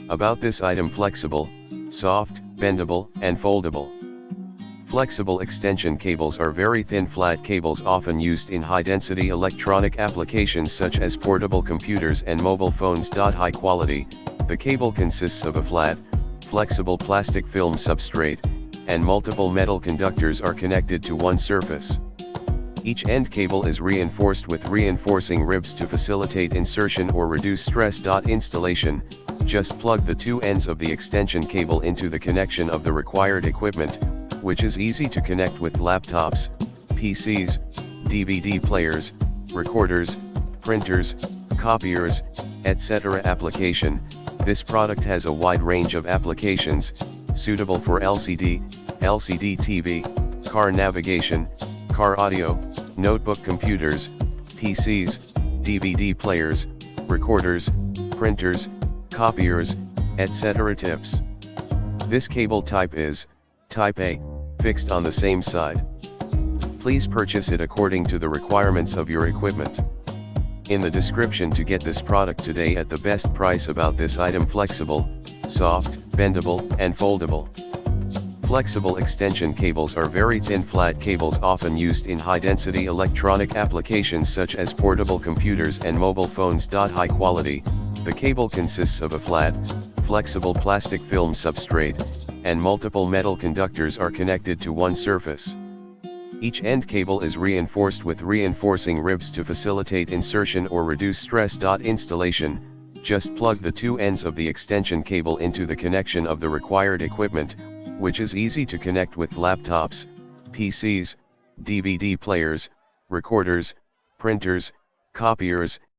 About this item: flexible, soft, bendable, and foldable. Flexible extension cables are very thin flat cables often used in high-density electronic applications such as portable computers and mobile phones. High quality, the cable consists of a flat, flexible plastic film substrate, and multiple metal conductors are connected to one surface. Each end cable is reinforced with reinforcing ribs to facilitate insertion or reduce stress. Installation: just plug the two ends of the extension cable into the connection of the required equipment, which is easy to connect with laptops, PCs, DVD players, recorders, printers, copiers, etc. Application: this product has a wide range of applications, suitable for LCD TV, car navigation, car audio, notebook computers, PCs, DVD players, recorders, printers, copiers, etc. Tips: this cable type is Type A, fixed on the same side. Please purchase it according to the requirements of your equipment. In the description to get this product today at the best price. About this item: flexible, soft, bendable, and foldable. Flexible extension cables are very thin flat cables often used in high-density electronic applications such as portable computers and mobile phones. High quality, the cable consists of a flat, flexible plastic film substrate, and multiple metal conductors are connected to one surface. Each end cable is reinforced with reinforcing ribs to facilitate insertion or reduce stress. Installation: just plug the two ends of the extension cable into the connection of the required equipment, which is easy to connect with laptops, PCs, DVD players, recorders, printers, copiers,